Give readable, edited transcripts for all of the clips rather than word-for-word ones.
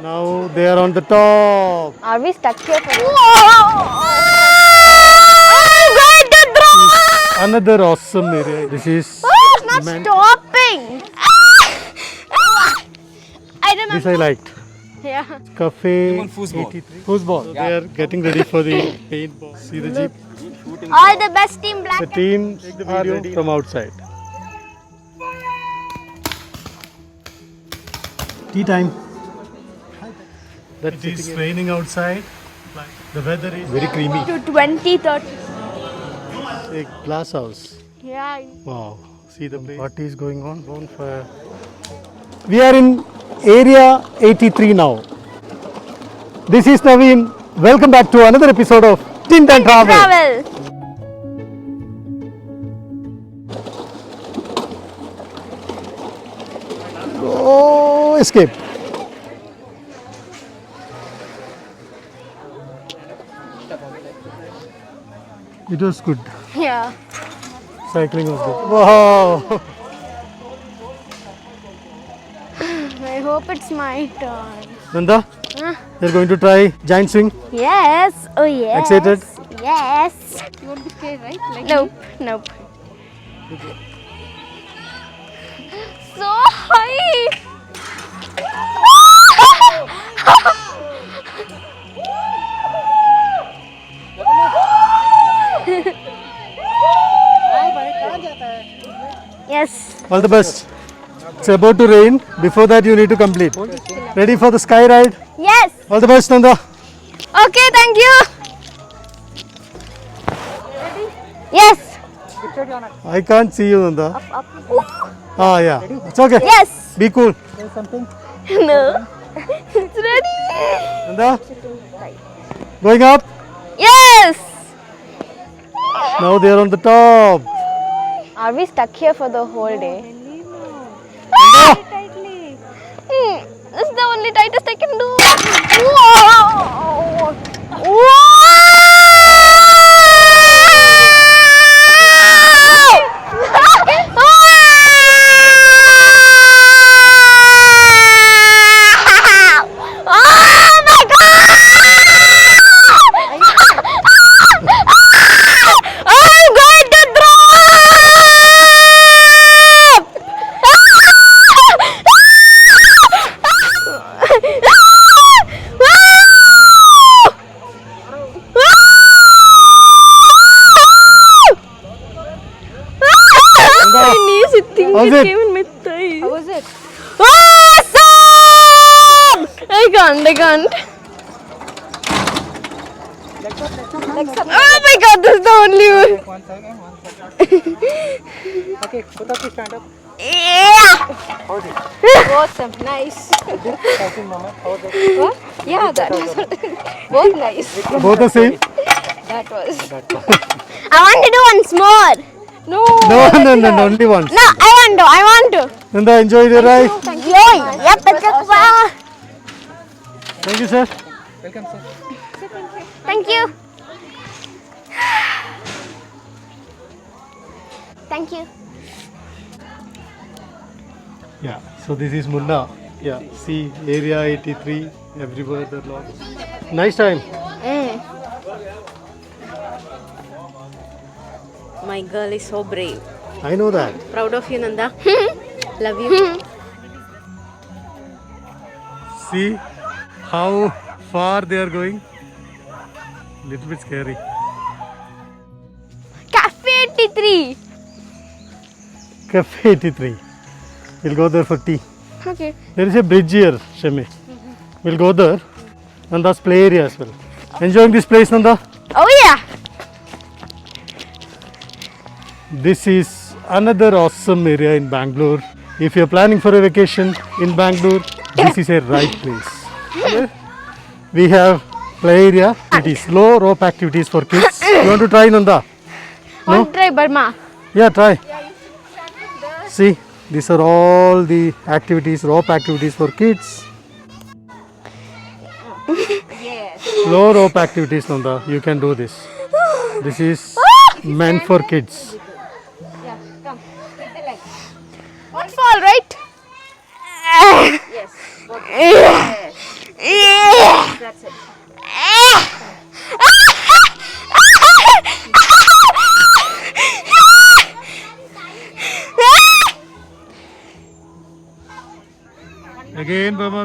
Now they are on the top. Are we stuck here for I'm going to throw! Another awesome area. This is It's not stopping. I don't know. this I liked. Yeah. Cafe Foosball. 83. Foosball. So they are getting ready for the paintball. See the jeep. All the best team black. The teams are ready from outside. Tea time. It is raining outside. The weather is very creamy. To 2030. A glass house. Yeah. Wow. See the place. What is going on? Bonfire. We are in area 83 now. This is Naveen. Welcome back to another episode of Tint and Travel. Oh, escape. It was good. Yeah. Cycling was good. Wow. I hope it's my turn. Nanda, Huh? you're going to try giant swing. Yes. Oh yes. Excited? Yes. You won't be scared, right? Like Nope. Nope. So high. Yes. All the best. It's about to rain. Before that, you need to complete. Ready for the sky ride? Yes. All the best, Nanda. Okay. Thank you. Yes. I can't see you, Nanda. Ah, yeah. It's okay. Yes. Be cool. No. It's ready. Nanda, going up. Yes. Now they are on the top. Are we stuck here for the whole day? Nanda, This is the only tightest I can do. Whoa! Oh my God! I'm going to throw My knees, I think How's it it? came in my thigh. How was it? Awesome! I can't. Oh my God, this is the only one. 1 second. Okay, put up the stand up. Yeah! How's it? Awesome. Nice. Passing moment. How's it? What? Yeah, that was both nice. both the same. That was. I want to do once more. No. No, only once. No, I want to. Nanda, enjoy your ride. Yep, Thank you, sir. Welcome, sir. Thank you. Thank you. Yeah, so this is Munna. Yeah, see area 83, everywhere the lots. Nice time. My girl is so brave. I know that. Proud of you, Nanda. Love you. See how far they are going. Little bit scary. Cafe 83. Cafe 83. We'll go there for tea. Okay. There is a bridge here, Shemi. We'll go there. Nanda's play area as well. Enjoying this place, Nanda? Oh yeah. This is another awesome area in Bangalore. If you're planning for a vacation in Bangalore, this is a right place. Here we have play area. It is slow rope activities for kids. You want to try, Nanda? Want to try Burma? Yeah, try. See, these are all the activities, rope activities for kids. Slow rope activities, Nanda. You can do this. This is meant for kids. Won't fall, right?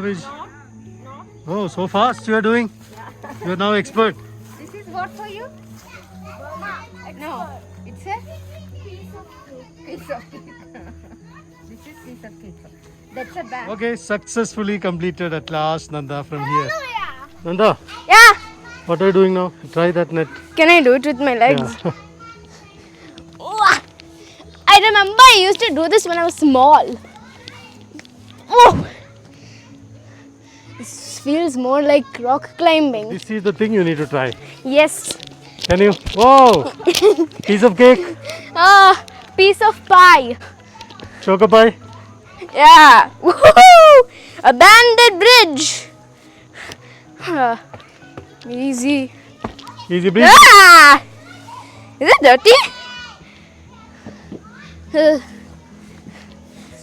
bridge. Oh, so fast you are doing. You are now expert. This is what for you? No, it's a piece of cake. This is piece of cake. That's a bag. Okay, successfully completed at last, Nanda, from here. Nanda, Yeah. what are you doing now? Try that net. Can I do it with my legs? Yeah. Ooh, I remember I used to do this when I was small. Oh, this feels more like rock climbing. This is the thing you need to try. Yes. Can you? Whoa! Piece of cake. Ah, piece of pie. Choco pie. Yeah. Woohoo! A banded bridge. Ah, easy. Easy breeze. Ah! Is it dirty?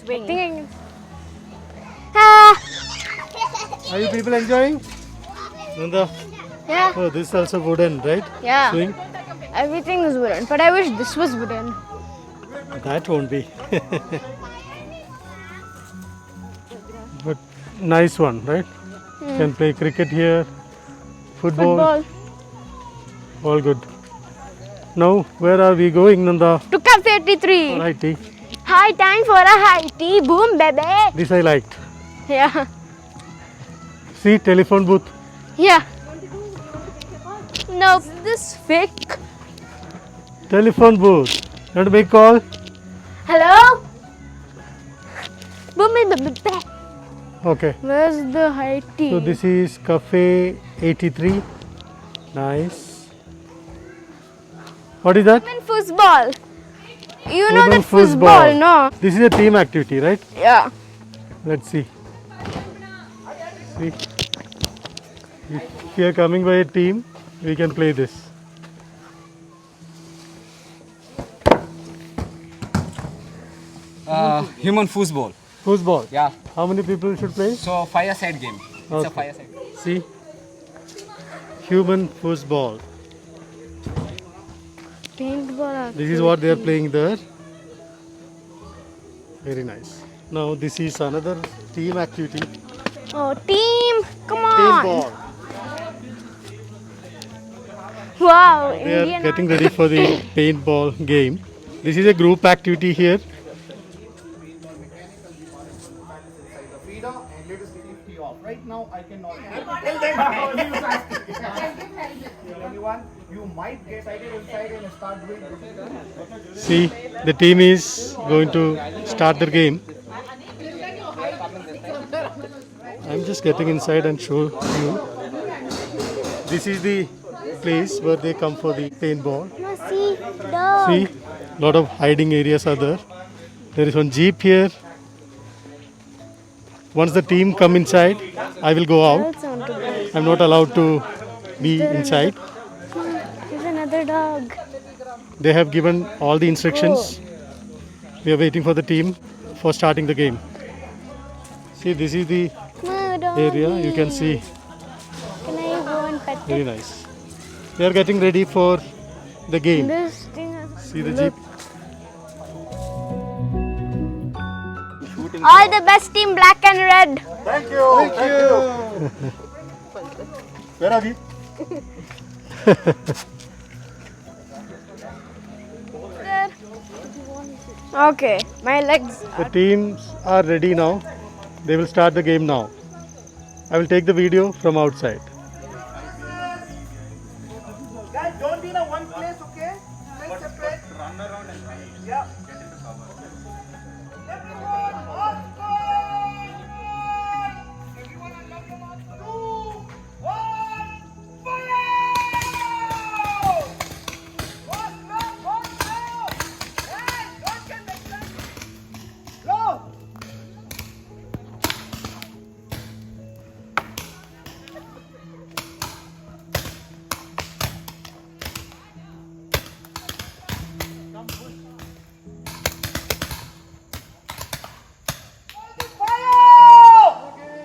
Swing. I think I can. Ah, Are you people enjoying? Nanda. yeah, Oh, this is also wooden, right? yeah. Swing. Everything is wooden, but I wish this was wooden. That won't be. But nice one, right? Can play cricket here, football, Football. all good. Now, where are we going, Nanda? To Cafe 83. Alrighty. High time for a high tea. Boom, baby. This I liked. Yeah. See, telephone booth. Yeah. No, this fake. Telephone booth. You want to make call? Hello? Boom, baby. Okay. Where's the high tea? So this is Cafe 83. Nice. What is that? Women football. You know Women that football, no? This is a team activity, right? Yeah. Let's see. See. If we are coming by a team, we can play this. Human foosball. Football. Yeah. How many people should play? So five-a-side game. It's Okay. a five-a-side. See. Human football. Paintball. This is what they are playing there. Very nice. Now this is another team activity. Oh, team. Come on. Paintball. Wow. They are Indian getting ready for the paintball game. This is a group activity here. Right now, I cannot. Anyone, you might get inside and start doing. See, the team is going to start their game. I'm just getting inside and show you. This is the place where they come for the paintball. See, dog. See, lot of hiding areas are there. There is one jeep here. Once the team come inside, I will go out. That sound good. I'm not allowed to be inside. There's another dog. They have given all the instructions. We are waiting for the team for starting the game. See, this is the My dog. area. You can see, Can I go and pet very it? nice. They are getting ready for the game. This thing is. See the jeep. All the best team, black and red. Thank you. Thank you. Where are we? Okay, my legs. The teams are ready now. They will start the game now. I will take the video from outside. Guys, don't be in a one place, okay? Stay separate. Run around and yeah. Everyone, on score! Everyone, unlock your marks. 2, 1, fire! Go slow! Hey, don't get excited. Go!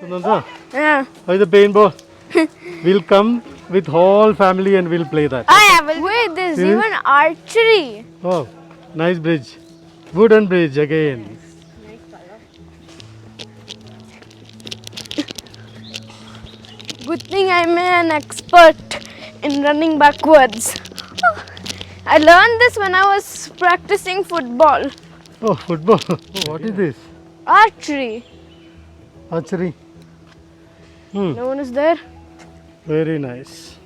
So Nanda, Yeah. how is the paintball? We'll come with whole family and we'll play that. I have. Wait, there's See? even archery. Oh, nice bridge. Wooden bridge again. Good thing I'm an expert in running backwards. I learned this when I was practicing football. Oh, football. Oh, what is this? Archery. Archery. No one is there. Very nice.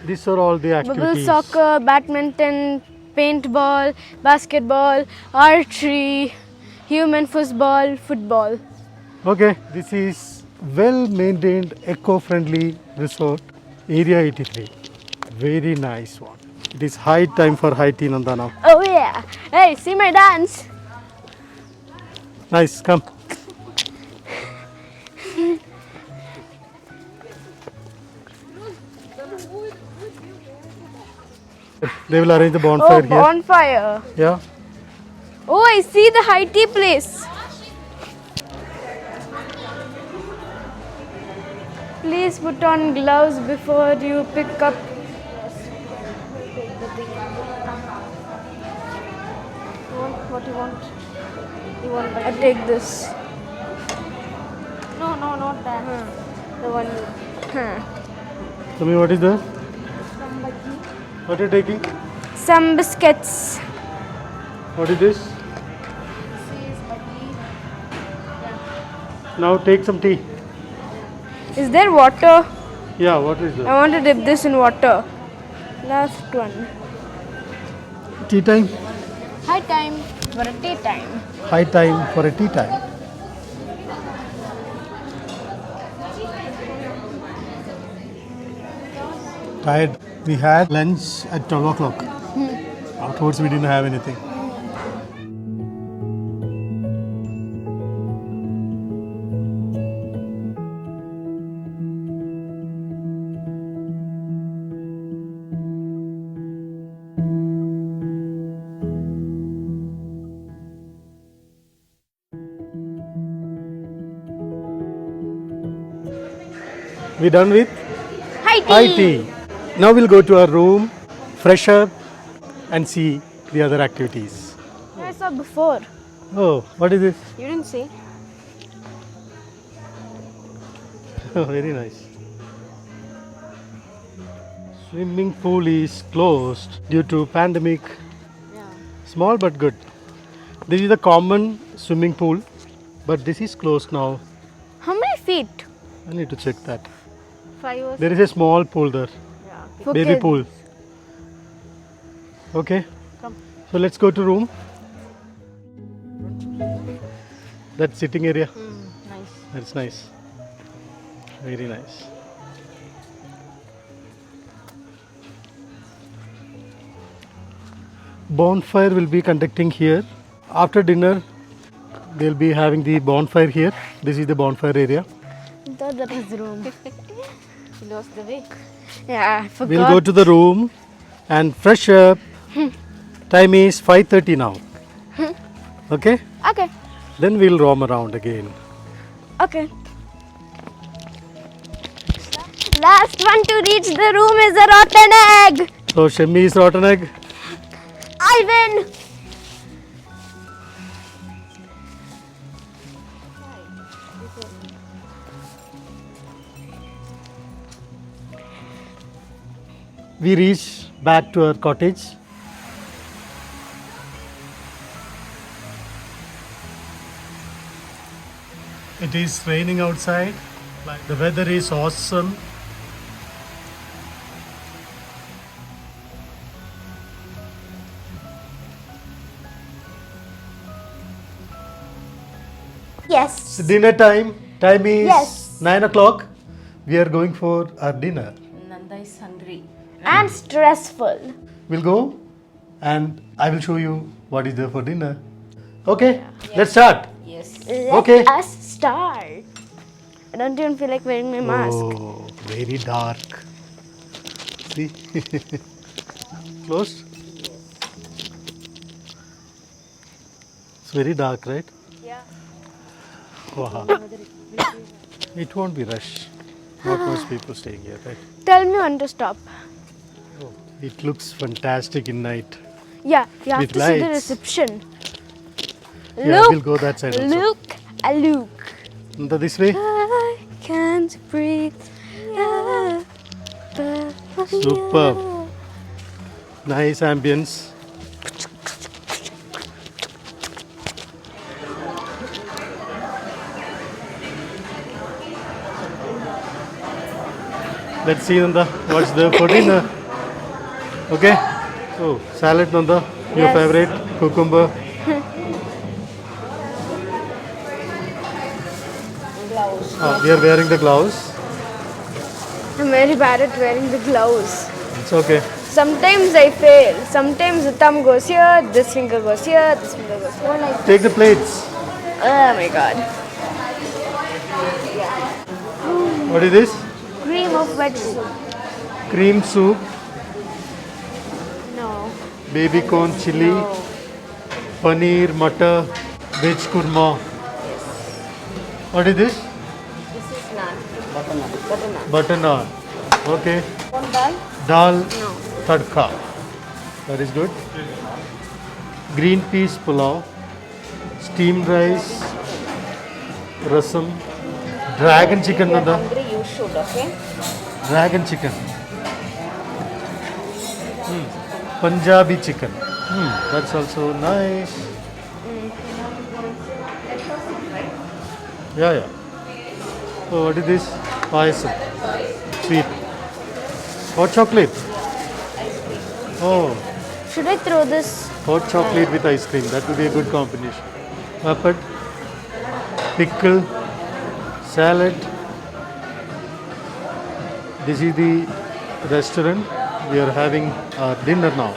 These are all the Bubble activities. soccer, badminton, paintball, basketball, archery, human football, football. Okay, this is well-maintained, eco-friendly resort, Area 83. Very nice one. It is high time for high tea, Nanda now. Oh yeah. Hey, see my dance. Nice, come. They will arrange the bonfire Oh, here. bonfire. Yeah. Oh, I see the high tea place. Please put on gloves before you pick up. What you want? I take this. No, not that. The one. Tell me what is that? What are you taking? Some biscuits. What is this? Now take some tea. Is there water? Yeah, what is I that? want to dip this in water. Last one. Tea time? High time for a tea time. High time for a tea time. Tired. We had lunch at 12 o'clock. Afterwards, we didn't have anything. We done with High tea. high tea. Now we'll go to our room, fresh up, and see the other activities. I saw before. Oh, what is this? You didn't see. Oh, very nice. Swimming pool is closed due to pandemic. Small but good. This is the common swimming pool, but this is closed now. How many feet? I need to check that. 5 or There is a small pool there, for baby kids. pool. Okay. So let's go to room. That sitting area. Nice. That's nice. Very nice. Bonfire will be conducting here. After dinner, they'll be having the bonfire here. This is the bonfire area. I thought that was the room. You lost the way. Yeah, I forgot. We'll go to the room and fresh up. Time is 5:30 now. Okay? Okay. Then we'll roam around again. Okay. Last one to reach the room is a rotten egg. So Shemmi is rotten egg. I win. We reach back to our cottage. It is raining outside. Like the weather is awesome. Yes. It's dinner time. Time is Yes. 9 o'clock. We are going for our dinner. Nanda is hungry. And stressful. We'll go and I will show you what is there for dinner. Okay, let's start. Yes. Let Okay. us start. I don't even feel like wearing my mask. Oh, very dark. See? Closed? It's very dark, right? Yeah. Wow. It won't be rush. Not much people staying here, right? Tell me when to stop. It looks fantastic in night. Yeah, you have With to see the lights. reception. Yeah, Look, we'll go that side also. look, look. Nanda, this way? I can't breathe Superb. Nice ambience. Let's see Nanda, what's the for dinner? Okay. Oh, salad Nanda, your Yes. favorite, cucumber. We are wearing the gloves. I'm very bad at wearing the gloves. It's okay. Sometimes I fail. Sometimes the thumb goes here, this finger goes here, this finger goes here. Like, Take the plates. oh my god. What is this? Cream of veg soup. Cream soup, No. baby corn chili, No. paneer, matar, veg kurma. What is this? This is naan. Butter naan. Butter naan. Okay. Want dal? Dal No. tadka. That is good. Green peas pulao, steamed rice, rasam, dragon chicken Nanda. Hungry, you should, okay? Dragon chicken. Punjabi chicken. That's also nice. Yeah, yeah. Oh, what is this? Payasam. Sweet. Hot chocolate. Oh, Should I throw this? hot chocolate with ice cream. That would be a good combination. Papad, pickle, salad. This is the restaurant. We are having our dinner now.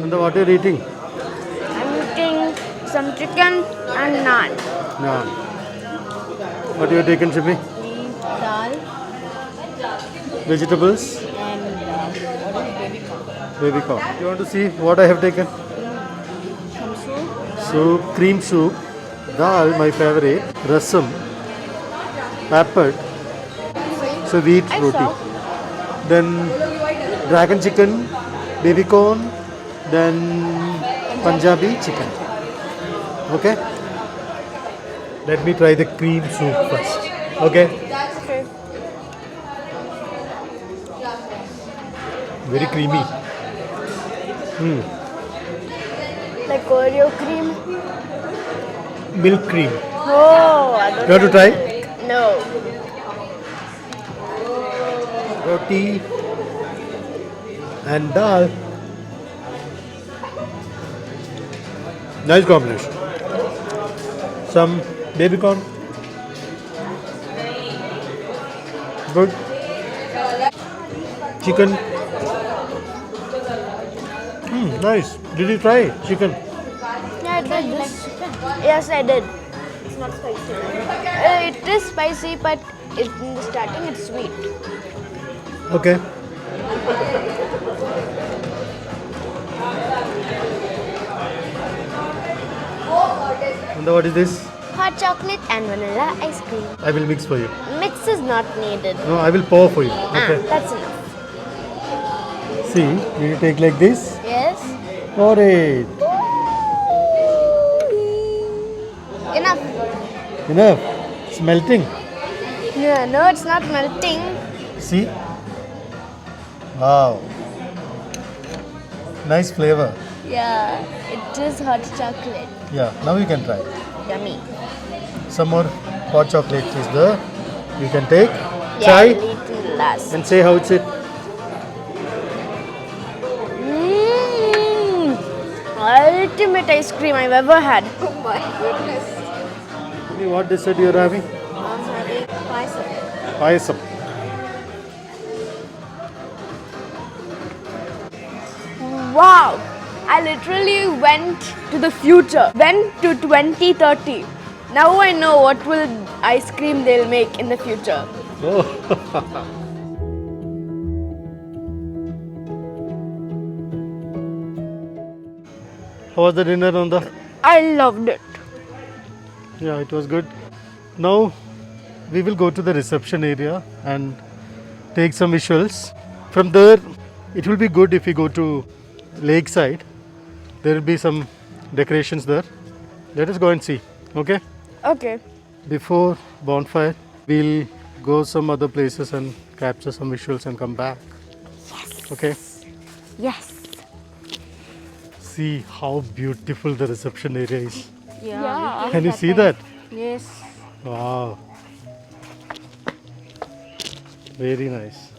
And what are you eating? I'm eating some chicken and naan. No. What you have taken, Shibi? Dal Vegetables? and Baby corn. You want to see what I have taken? some soup. Soup, cream soup, dal, my favorite, rasam, papad, so wheat I roti. saw. Then dragon chicken, baby corn, then Punjabi chicken. Okay? Let me try the cream soup first. Okay? Okay. Very creamy. Like Oreo cream. Milk cream. Oh, I don't You want to try? like- No. Roti and dal. Nice combination. Some baby corn. Good. Chicken. Nice. Did you try chicken? Yeah, I did this. Yes, I did. It's not spicy. It is spicy, but in the starting it's sweet. Okay. And what is this? Hot chocolate and vanilla ice cream. I will mix for you. Mix is not needed. No, I will pour for you. Okay. That's enough. See, will you take like this? Yes. Pour it. Enough. Enough. It's melting. Yeah, no, it's not melting. See? Wow. Nice flavor. Yeah, it is hot chocolate. Yeah, now you can try. Yummy. Some more hot chocolate is there. You can take. Yeah, Try little last. and say how it's it. Ultimate ice cream I've ever had. Oh my goodness. What dessert you are having? I'm having payasam. Payasam. Wow! I literally went to the future. Went to 2030. Now I know what will ice cream they'll make in the future. Oh. How was the dinner, Nanda? I loved it. Yeah, it was good. Now we will go to the reception area and take some visuals. From there, it will be good if we go to lakeside. There will be some decorations there. Let us go and see. Okay. Okay. Before bonfire, we'll go some other places and capture some visuals and come back. Yes. Okay. Yes. See how beautiful the reception area is. Yeah. Can you see that? Yes. Wow. Very nice.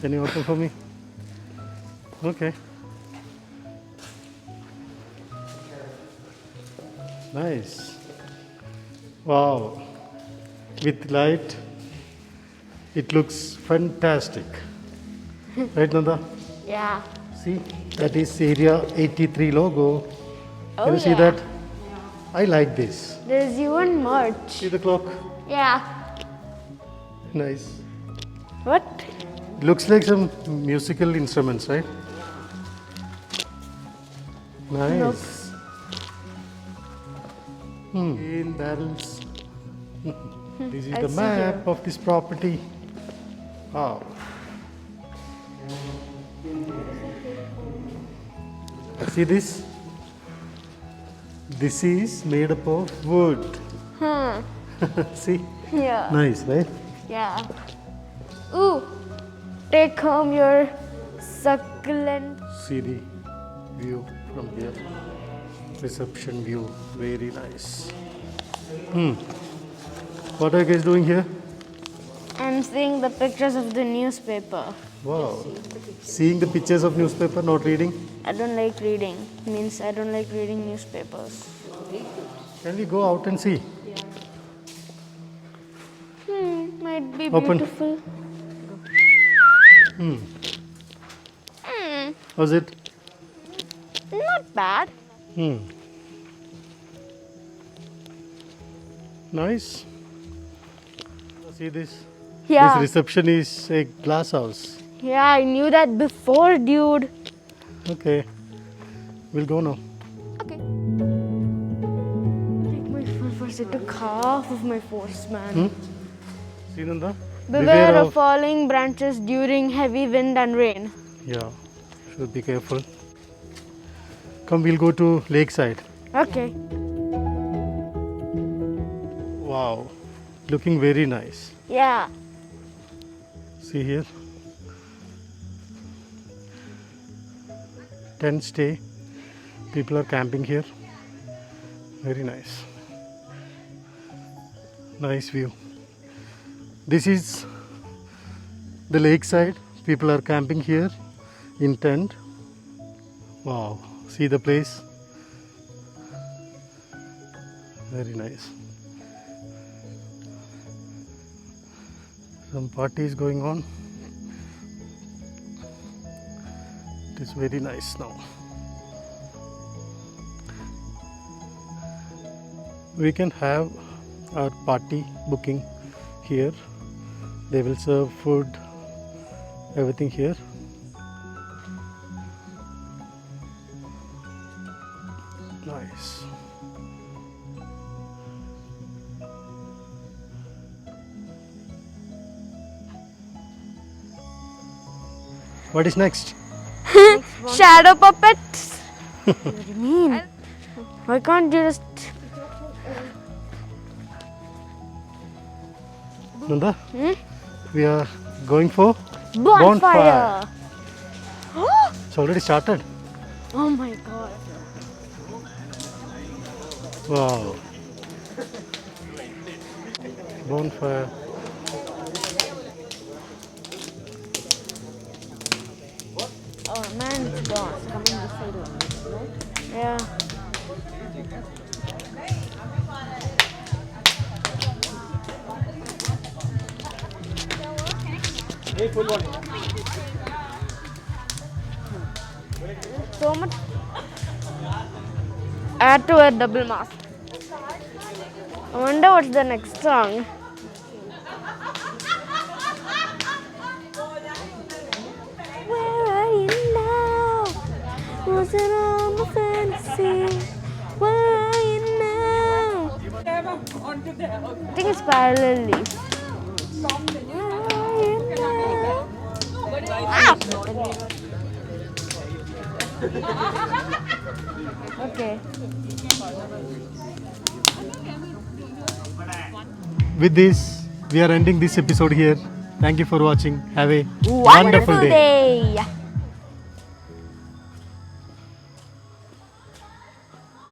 Can you open for me? Okay. Nice. Wow. With light, it looks fantastic. Right, Nanda? Yeah. See, that is Area 83 logo. Oh, Can you see yeah. that? I like this. There's even merch. See the clock? Yeah. Nice. What? Looks like some musical instruments, right? Nice. In barrels. This is the see map of this property. Wow. See this? This is made up of wood. See? Yeah. Nice, right? Yeah. Ooh. Take home your succulent. See the view from here. Reception view, very nice. What are you guys doing here? I'm seeing the pictures of the newspaper. Wow. Seeing the pictures of newspaper, not reading. I don't like reading. Means I don't like reading newspapers. Can we go out and see? Might be Open. beautiful. How's it? Not bad. Nice. See this? Yeah. This reception is a glass house. Yeah, I knew that before, dude. Okay. We'll go now. Okay. Take my full force. It took half of my force, man. See Nanda? Beware of falling branches during heavy wind and rain. Yeah. Should be careful. Come, we'll go to lakeside. Okay. Wow. Looking very nice. Yeah. See here. Tent stay. People are camping here. Very nice. Nice view. This is the lakeside. People are camping here in tent. Wow. See the place. Very nice. Some party is going on. It is very nice now. We can have our party booking here. They will serve food, everything here. Nice. What is next? Shadow puppets. What do you mean? Why can't you just? Nanda? We are going for Bonfire. It's already started. Oh my god. Wow. Bonfire. Oh man, it's gone. It's coming this side only, right? Yeah. So much. Add to a double mask. I wonder what's the next song. Where are you now? Was it all my fantasy? Where are you now? I think it's parallelly. Okay. With this, we are ending this episode here. Thank you for watching. Have a Wonderful day.